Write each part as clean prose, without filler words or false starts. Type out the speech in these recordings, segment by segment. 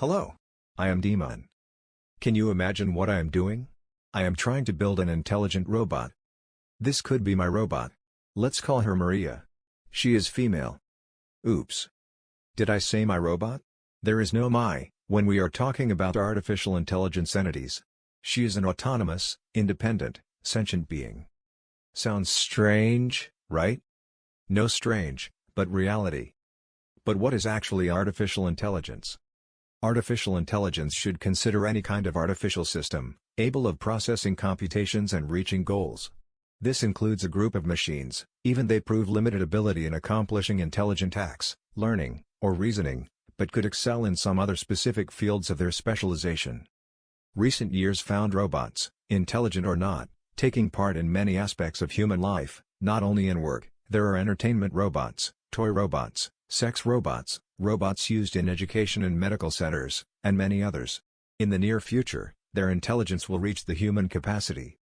Hello. I am Demon. Can you imagine what I am doing? I am trying to build an intelligent robot. This could be my robot. Let's call her Maria. She is female. Oops. Did I say my robot? There is no my when we are talking about artificial intelligence entities. She is an autonomous, independent, sentient being. Sounds strange, right? No strange, but reality. But what is actually artificial intelligence? Artificial intelligence should consider any kind of artificial system, able of processing computations and reaching goals. This includes a group of machines, even they prove limited ability in accomplishing intelligent acts, learning, or reasoning, but could excel in some other specific fields of their specialization. Recent years found robots, intelligent or not, taking part in many aspects of human life, not only in work. There are entertainment robots, toy robots, sex robots, robots used in education and medical centers, and many others. In the near future, their intelligence will reach the human capacity.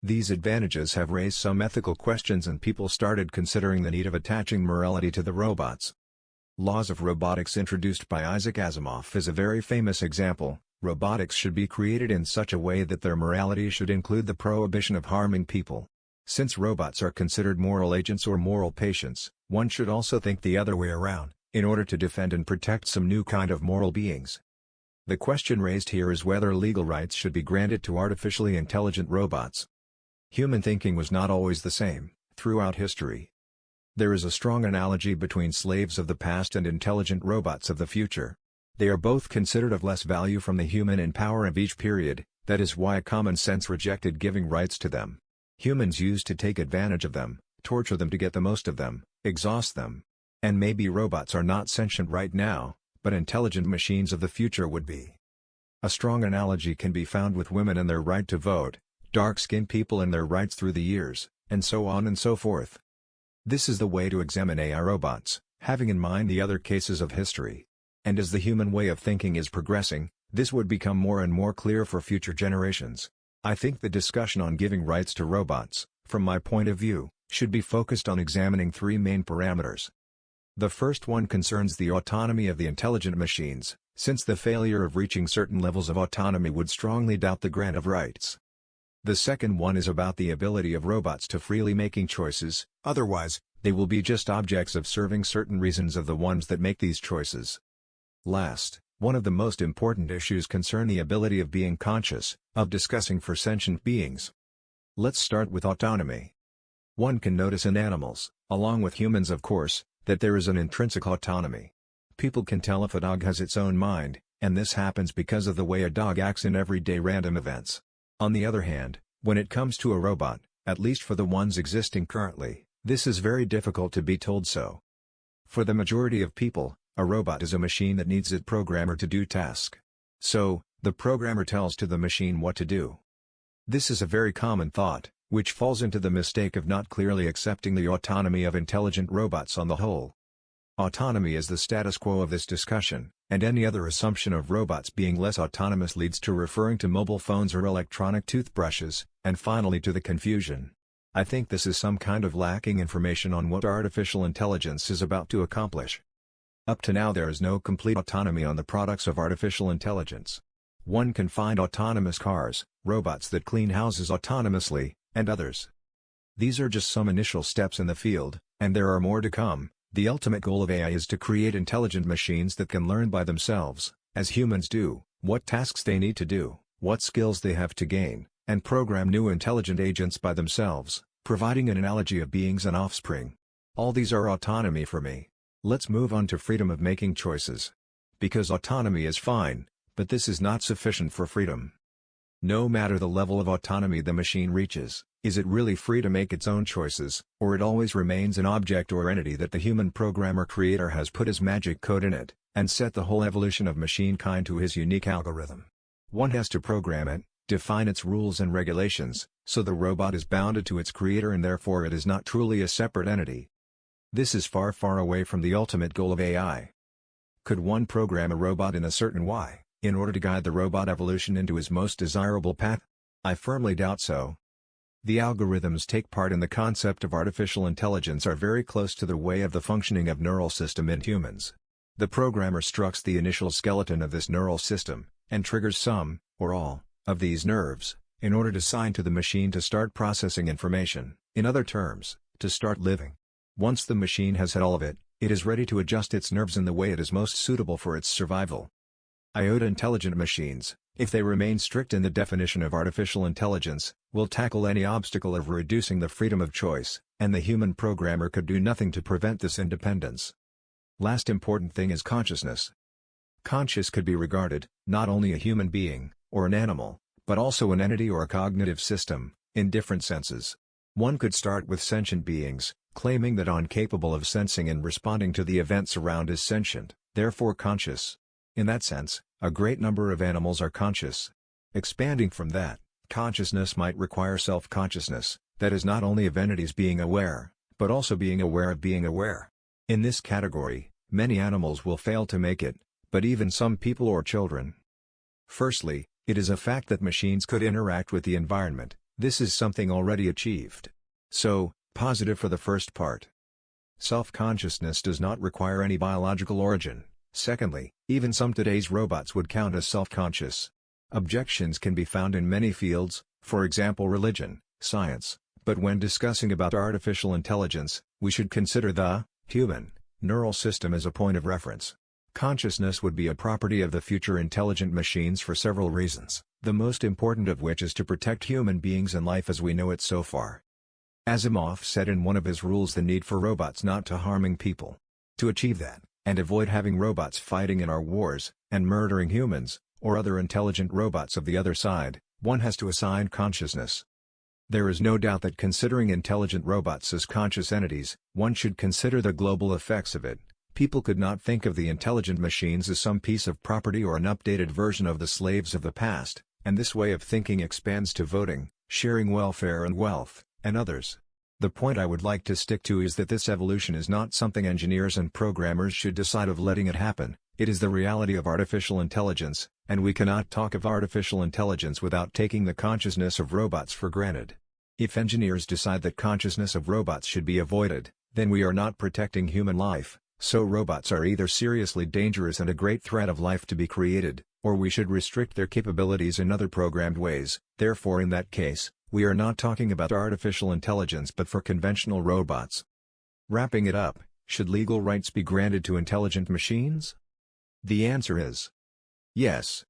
These advantages have raised some ethical questions and people started considering the need of attaching morality to the robots. Laws of robotics introduced by Isaac Asimov is a very famous example. Robotics should be created in such a way that their morality should include the prohibition of harming people. Since robots are considered moral agents or moral patients, one should also think the other way around, in order to defend and protect some new kind of moral beings. The question raised here is whether legal rights should be granted to artificially intelligent robots. Human thinking was not always the same, throughout history. There is a strong analogy between slaves of the past and intelligent robots of the future. They are both considered of less value from the human in power of each period, that is why common sense rejected giving rights to them. Humans used to take advantage of them, torture them to get the most of them, exhaust them. And maybe robots are not sentient right now, but intelligent machines of the future would be. A strong analogy can be found with women and their right to vote, dark-skinned people and their rights through the years, and so on and so forth. This is the way to examine AI robots, having in mind the other cases of history. And as the human way of thinking is progressing, this would become more and more clear for future generations. I think the discussion on giving rights to robots, from my point of view, should be focused on examining three main parameters. The first one concerns the autonomy of the intelligent machines, since the failure of reaching certain levels of autonomy would strongly doubt the grant of rights. The second one is about the ability of robots to freely making choices, otherwise, they will be just objects of serving certain reasons of the ones that make these choices. Last, one of the most important issues concern the ability of being conscious, of discussing for sentient beings. Let's start with autonomy. One can notice in animals, along with humans of course, that there is an intrinsic autonomy. People can tell if a dog has its own mind, and this happens because of the way a dog acts in everyday random events. On the other hand, when it comes to a robot, at least for the ones existing currently, this is very difficult to be told so. For the majority of people, a robot is a machine that needs its programmer to do tasks. So, the programmer tells to the machine what to do. This is a very common thought, which falls into the mistake of not clearly accepting the autonomy of intelligent robots on the whole. Autonomy is the status quo of this discussion, and any other assumption of robots being less autonomous leads to referring to mobile phones or electronic toothbrushes, and finally to the confusion. I think this is some kind of lacking information on what artificial intelligence is about to accomplish. Up to now there is no complete autonomy on the products of artificial intelligence. One can find autonomous cars, robots that clean houses autonomously, and others. These are just some initial steps in the field, and there are more to come. The ultimate goal of AI is to create intelligent machines that can learn by themselves, as humans do, what tasks they need to do, what skills they have to gain, and program new intelligent agents by themselves, providing an analogy of beings and offspring. All these are autonomy for me. Let's move on to freedom of making choices. Because autonomy is fine, but this is not sufficient for freedom. No matter the level of autonomy the machine reaches, is it really free to make its own choices, or it always remains an object or entity that the human programmer creator has put his magic code in it, and set the whole evolution of machine kind to his unique algorithm. One has to program it, define its rules and regulations, so the robot is bounded to its creator and therefore it is not truly a separate entity. This is far far away from the ultimate goal of AI. Could one program a robot in a certain way, in order to guide the robot evolution into his most desirable path? I firmly doubt so. The algorithms take part in the concept of artificial intelligence are very close to the way of the functioning of neural system in humans. The programmer structs the initial skeleton of this neural system, and triggers some, or all, of these nerves, in order to sign to the machine to start processing information, in other terms, to start living. Once the machine has had all of it, it is ready to adjust its nerves in the way it is most suitable for its survival. IoT intelligent machines, if they remain strict in the definition of artificial intelligence, will tackle any obstacle of reducing the freedom of choice, and the human programmer could do nothing to prevent this independence. Last important thing is consciousness. Conscious could be regarded, not only a human being, or an animal, but also an entity or a cognitive system, in different senses. One could start with sentient beings, claiming that one capable of sensing and responding to the events around is sentient, therefore conscious. In that sense, a great number of animals are conscious. Expanding from that, consciousness might require self-consciousness, that is not only of entities being aware, but also being aware of being aware. In this category, many animals will fail to make it, but even some people or children. Firstly, it is a fact that machines could interact with the environment. This is something already achieved. So, positive for the first part. Self-consciousness does not require any biological origin. Secondly, even some today's robots would count as self-conscious. Objections can be found in many fields, for example religion, science, but when discussing about artificial intelligence, we should consider the human neural system as a point of reference. Consciousness would be a property of the future intelligent machines for several reasons, the most important of which is to protect human beings and life as we know it so far. Asimov said in one of his rules the need for robots not to harming people. To achieve that, and avoid having robots fighting in our wars, and murdering humans, or other intelligent robots of the other side, one has to assign consciousness. There is no doubt that considering intelligent robots as conscious entities, one should consider the global effects of it. People could not think of the intelligent machines as some piece of property or an updated version of the slaves of the past, and this way of thinking expands to voting, sharing welfare and wealth, and others. The point I would like to stick to is that this evolution is not something engineers and programmers should decide of letting it happen, it is the reality of artificial intelligence, and we cannot talk of artificial intelligence without taking the consciousness of robots for granted. If engineers decide that consciousness of robots should be avoided, then we are not protecting human life. So robots are either seriously dangerous and a great threat of life to be created, or we should restrict their capabilities in other programmed ways. Therefore in that case, we are not talking about artificial intelligence but for conventional robots. Wrapping it up, should legal rights be granted to intelligent machines? The answer is yes,